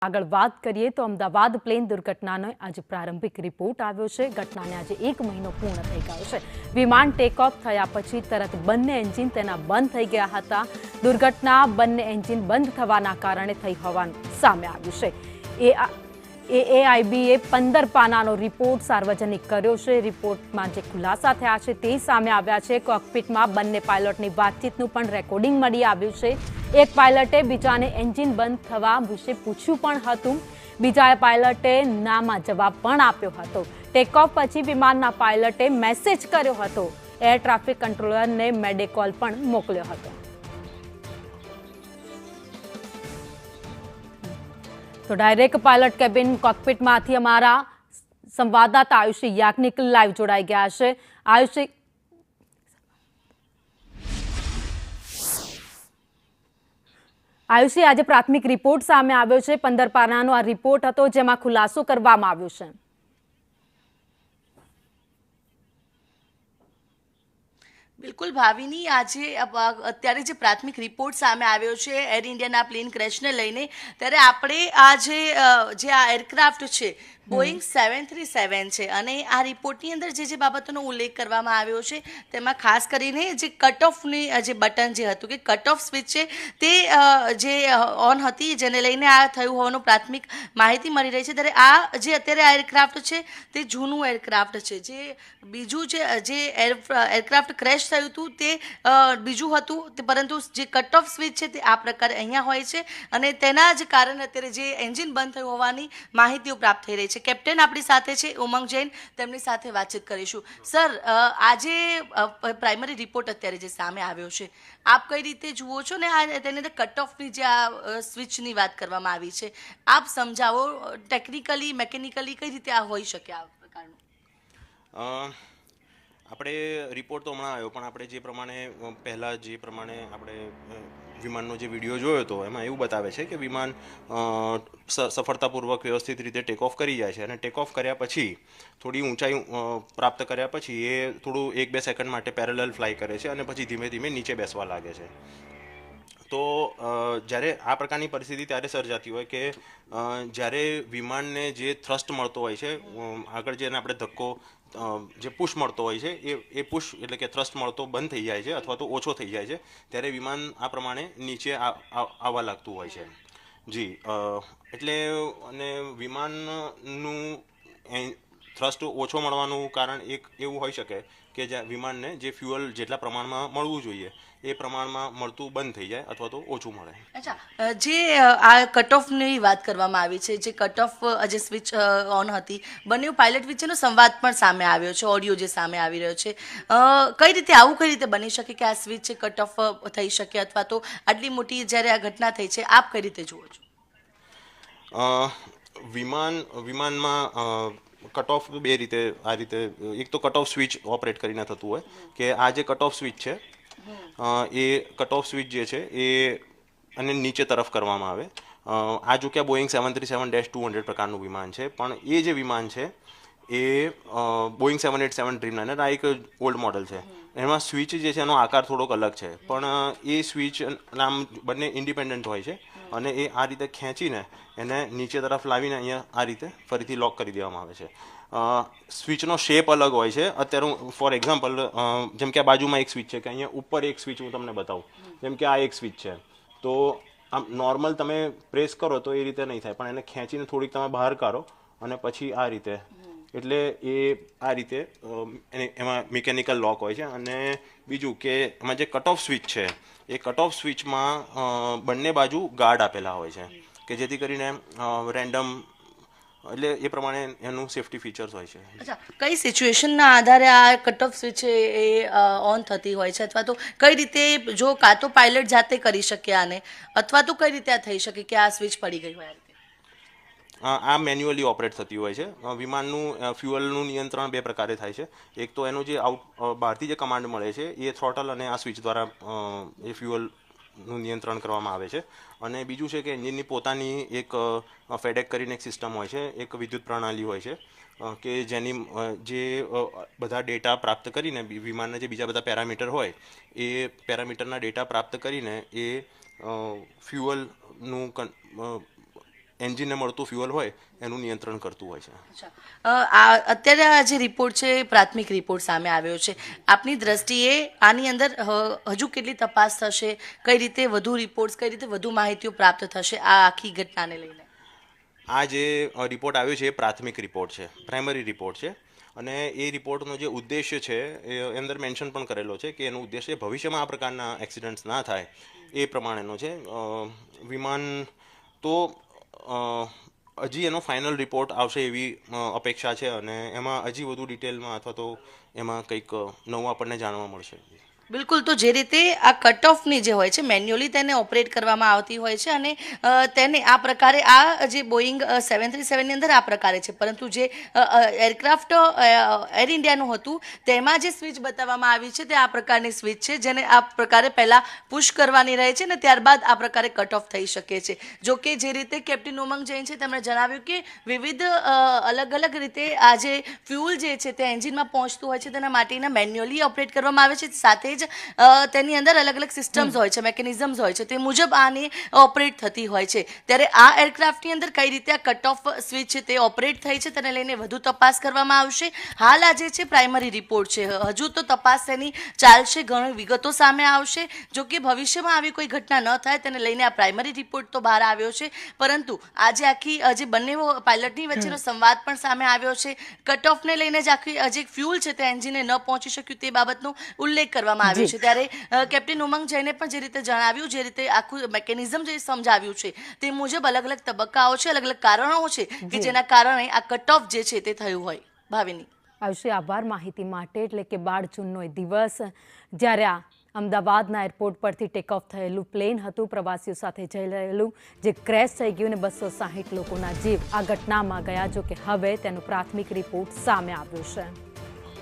આગળ વાત કરીએ તો અમદાવાદ પ્લેન દુર્ઘટનાનો આજે પ્રારંભિક રિપોર્ટ આવ્યો છે. ઘટનાને આજે 1 મહિનો પૂર્ણ થઈ ગયો છે. વિમાન ટેક ઓફ થયા પછી તરત બંને એન્જિન તેના બંધ થઈ ગયા હતા. દુર્ઘટના બંને એન્જિન બંધ થવાના કારણે થઈ હોવાનું સામે આવ્યું છે. એએઆઈબીએ 15 પાનાનો રિપોર્ટ સાર્વજનિક કર્યો છે. રિપોર્ટમાં જે ખુલાસા થયા છે તે સામે આવ્યા છે. કોકપિટમાં બંને પાયલોટની વાતચીતનું પણ રેકોર્ડિંગ મળી આવ્યું છે. એક પાયલટે બીજાને એન્જિન બંધ થવા વિશે પૂછ્યું પણ હતું. બીજા પાયલટે નામાં જવાબ પણ આપ્યો હતો. ટેક ઓફ પછી વિમાનના પાયલટે મેસેજ કર્યો હતો. એર ટ્રાફિક કંટ્રોલરને મેડે કોલ પણ મોકલ્યો હતો. તો ડાયરેક્ટ પાયલટ કેબિન કોકપિટમાંથી અમારા સંવાદદાતા આયુષી યાજ્ઞિક લાઈવ જોડાઈ ગયા છે. આયુષી, આજે પ્રાથમિક રિપોર્ટ સામે આવ્યો છે. 15 પાનાનો આ રિપોર્ટ હતો જેમાં ખુલાસો કરવામાં આવ્યો છે. બિલકુલ ભાવિની, આજે અત્યારે જે પ્રાથમિક રિપોર્ટ સામે આવ્યો છે એર ઇન્ડિયાના પ્લેન ક્રેશને લઈને, ત્યારે આપણે આ એરક્રાફ્ટ છે બોઈંગ 737 છે અને આ રિપોર્ટની અંદર જે બાબતોનો ઉલ્લેખ કરવામાં આવ્યો છે તેમાં ખાસ કરીને જે કટ ઓફની જે બટન જે હતું કે કટ ઓફ સ્વિચ છે તે જે ઓન હતી, જેને લઈને આ થયું હોવાનું પ્રાથમિક માહિતી મળી રહી છે. ત્યારે આ જે અત્યારે આ એરક્રાફ્ટ છે તે જૂનું એરક્રાફ્ટ છે. જે બીજું જે એરક્રાફ્ટ ક્રેશ થયું હતું તે બીજું હતું, પરંતુ જે કટ ઓફ સ્વિચ છે તે આ પ્રકારે અહીંયા હોય છે અને તેના જ કારણે અત્યારે જે એન્જિન બંધ થયું હોવાની માહિતીઓ પ્રાપ્ત થઈ રહી છે. કેપ્ટન આપણી સાથે છે ઉમંગ જૈન, તેમની સાથે વાતચીત કરીશું. સર, આજે પ્રાઇમરી રિપોર્ટ અત્યારે જે સામે આવ્યો છે, આપ કઈ રીતે જુઓ છો ને તેની અંદર કટ ઓફની જે આ સ્વિચની વાત કરવામાં આવી છે, આપ સમજાવો ટેકનિકલી મેકેનિકલી કઈ રીતે આ હોઈ શકે આ પ્રકારનું. આપણે રિપોર્ટ તો હમણાં આવ્યો, પણ આપણે જે પ્રમાણે આપણે વિમાનનો જે વિડીયો જોયો હતો એમાં એવું બતાવે છે કે વિમાન સફળતાપૂર્વક વ્યવસ્થિત રીતે ટેક ઓફ કરી જાય છે અને ટેક ઓફ કર્યા પછી થોડી ઊંચાઈ પ્રાપ્ત કર્યા પછી એ થોડું 1-2 સેકન્ડ માટે પેરેલલ ફ્લાય કરે છે અને પછી ધીમે ધીમે નીચે બેસવા લાગે છે. તો જ્યારે આ પ્રકારની પરિસ્થિતિ ત્યારે સર્જાતી હોય કે જ્યારે વિમાનને જે થ્રસ્ટ મળતો હોય છે, આગળ જેને આપણે ધક્કો જે પુશ મળતો હોય છે એ પુશ એટલે કે થ્રસ્ટ મળતો બંધ થઈ જાય છે અથવા તો ઓછો થઈ જાય છે, ત્યારે વિમાન આ પ્રમાણે નીચે આવવા લાગતું હોય છે. જી, એટલે અને વિમાનનું થ્રસ્ટ ઓછો મળવાનું કારણ એક એવું હોઈ શકે કે જ્યાં વિમાનને જે ફ્યુઅલ જેટલા પ્રમાણમાં મળવું જોઈએ એ પ્રમાણમાં મળતું બંધ થઈ જાય અથવા તો ઓછું મળે. અચ્છા, જે આ કટ ઓફની વાત કરવામાં આવી છે, જે કટ ઓફ જે સ્વિચ ઓન હતી, બંને પાયલટ વચ્ચેનો સંવાદ પણ સામે આવ્યો છે, ઓડિયો જે સામે આવી રહ્યો છે, કઈ રીતે બની શકે કે આ સ્વિચ છે કટ ઓફ થઈ શકે અથવા તો આટલી મોટી જ્યારે આ ઘટના થઈ છે, આપ કઈ રીતે જુઓ છો? વિમાનમાં કટ ઓફ બે રીતે, આ રીતે એક તો કટ ઓફ સ્વિચ ઓપરેટ કરીને થતું હોય કે આ જે કટ ઓફ સ્વિચ છે એ કટ ઓફ સ્વિચ જે છે એ અને નીચે તરફ કરવામાં આવે. આ જો કે બોઈંગ 737-200 પ્રકારનું વિમાન છે, પણ એ જે વિમાન છે એ બોઈંગ 787 ડ્રીમલાઇનર, આ એક ઓલ્ડ મોડલ છે. એમાં સ્વિચ જે છે એનો આકાર થોડોક અલગ છે, પણ એ સ્વિચ નામ બંને ઇન્ડિપેન્ડન્ટ હોય છે અને એ આ રીતે ખેંચીને એને નીચે તરફ લાવીને અહીંયા આ રીતે ફરીથી લોક કરી દેવામાં આવે છે. સ્વિચનો શેપ અલગ હોય છે. અત્યારે હું ફોર એક્ઝામ્પલ જેમ કે આ બાજુમાં એક સ્વિચ છે કે અહીંયા ઉપર એક સ્વિચ હું તમને બતાવું, જેમ કે આ એક સ્વિચ છે, તો આમ નોર્મલ તમે પ્રેસ કરો તો એ રીતે નહીં થાય, પણ એને ખેંચીને થોડીક તમે બહાર કાઢો અને પછી આ રીતે, એટલે એ આ રીતે એમાં મિકેનિકલ લોક હોય છે. અને બીજું કે એમાં જે કટ ઓફ સ્વિચ છે એ કટ ઓફ સ્વિચમાં બંને બાજુ ગાર્ડ આપેલા હોય છે કે જેથી કરીને રેન્ડમ, એટલે એ પ્રમાણે એનું સેફ્ટી ફીચર્સ હોય છે. અચ્છા, કઈ સિચ્યુએશનના આધારે આ કટ ઓફ સ્વિચ છે એ ઓન થતી હોય છે, અથવા તો કઈ રીતે, જો કાં તો પાયલટ જાતે કરી શકે આને, અથવા તો કઈ રીતે આ થઈ શકે કે આ સ્વિચ પડી ગઈ હોય? આ મેન્યુઅલી ઓપરેટ થતી હોય છે. વિમાનનું ફ્યુઅલનું નિયંત્રણ બે પ્રકારે થાય છે. એક તો એનું જે બહારથી જે કમાન્ડ મળે છે એ થ્રોટલ અને આ સ્વિચ દ્વારા એ ફ્યુઅલનું નિયંત્રણ કરવામાં આવે છે. અને બીજું છે કે એન્જિનની પોતાની એક ફેડેક કરીને એક સિસ્ટમ હોય છે, એક વિદ્યુત પ્રણાલી હોય છે કે જેની જે બધા ડેટા પ્રાપ્ત કરીને વિમાનના જે બીજા બધા પેરામીટર હોય એ પેરામીટરના ડેટા પ્રાપ્ત કરીને એ ફ્યુઅલનું એન્જિનને મળતું ફ્યુઅલ હોય એનું નિયંત્રણ કરતું હોય છે. અચ્છા. અત્યારે આ જે રિપોર્ટ છે પ્રાથમિક રિપોર્ટ સામે આવ્યો છે, આપની દ્રષ્ટિએ આની અંદર હજુ કેટલી તપાસ થશે, કઈ રીતે વધુ રિપોર્ટ્સ, કઈ રીતે વધુ માહિતીઓ પ્રાપ્ત થશે આ આખી ઘટનાને લઈને? આ જે રિપોર્ટ આવ્યો છે એ પ્રાથમિક રિપોર્ટ છે, પ્રાઇમરી રિપોર્ટ છે, અને એ રિપોર્ટનો જે ઉદ્દેશ્ય છે એ અંદર મેન્શન પણ કરેલો છે કે એનો ઉદ્દેશ્ય ભવિષ્યમાં આ પ્રકારના એક્સિડન્ટ્સ ના થાય એ પ્રમાણેનો છે. વિમાન તો હજી એનો ફાઇનલ રિપોર્ટ આવશે એવી અપેક્ષા છે, અને એમાં હજી વધુ ડિટેલમાં અથવા તો એમાં કંઈક નવું આપણને જાણવા મળશે. બિલકુલ. તો જે રીતે આ કટ ઓફની જે હોય છે મેન્યુઅલી તેને ઓપરેટ કરવામાં આવતી હોય છે, અને તેને આ પ્રકારે આ જે બોઈંગ 737ની અંદર આ પ્રકારે છે, પરંતુ જે એરક્રાફ્ટ એર ઇન્ડિયાનું હતું તેમાં જે સ્વિચ બતાવવામાં આવી છે તે આ પ્રકારની સ્વિચ છે, જેને આ પ્રકારે પહેલાં પુશ કરવાની રહે છે ને ત્યારબાદ આ પ્રકારે કટ ઓફ થઈ શકે છે. જો કે જે રીતે કેપ્ટન ઉમંગ જૈન છે તેમણે જણાવ્યું કે વિવિધ અલગ અલગ રીતે આ જે ફ્યુલ જે છે તે એન્જિનમાં પહોંચતું હોય છે તેના માટેના મેન્યુઅલી ઓપરેટ કરવામાં આવે છે, સાથે તેની અંદર અલગ અલગ સિસ્ટમ્સ હોય છે, મેકેનિઝમ્સ હોય છે, તે મુજબ આની ઓપરેટ થતી હોય છે. ત્યારે આ એરક્રાફ્ટની અંદર કઈ રીતે આ કટ ઓફ સ્વિચ છે તે ઓપરેટ થઈ છે તેને લઈને વધુ તપાસ કરવામાં આવશે. હાલ આ જે છે પ્રાઇમરી રિપોર્ટ છે, હજુ તો તપાસ તેની ચાલશે, ઘણી વિગતો સામે આવશે. જો કે ભવિષ્યમાં આવી કોઈ ઘટના ન થાય તેને લઈને આ પ્રાઇમરી રિપોર્ટ તો બહાર આવ્યો છે, પરંતુ આજે આખી જે બંને પાયલટની વચ્ચેનો સંવાદ પણ સામે આવ્યો છે. કટ ઓફને લઈને જ આખી જે ફ્યુલ છે તે એન્જિને ન પહોંચી શક્યું તે બાબતનો ઉલ્લેખ કરવામાં આવ્યો છે. ત્યારે કેપ્ટન ઉમંગ જૈને પણ જે રીતે જણાવ્યું, જે રીતે આખું મેકેનિઝમ જે સમજાવ્યું છે તે મુજબ અલગ અલગ તબક્કાઓ છે, અલગ અલગ કારણો છે કે જેના કારણે આ કટ ઓફ જે છે તે થયું હોય. ભાવિની. આવશે આભાર માહિતી માટે. એટલે કે 12 જૂનનો એ દિવસ જ્યારે આ અમદાવાદના એરપોર્ટ પરથી ટેક ઓફ થયેલું પ્લેન હતું, પ્રવાસીઓ સાથે જઈ રહેલું, જે ક્રેશ થઈ ગયું અને 260 લોકોના જીવ આ ઘટનામાં ગયા. જો કે હવે તેનો પ્રાથમિક રિપોર્ટ સામે આવ્યો છે.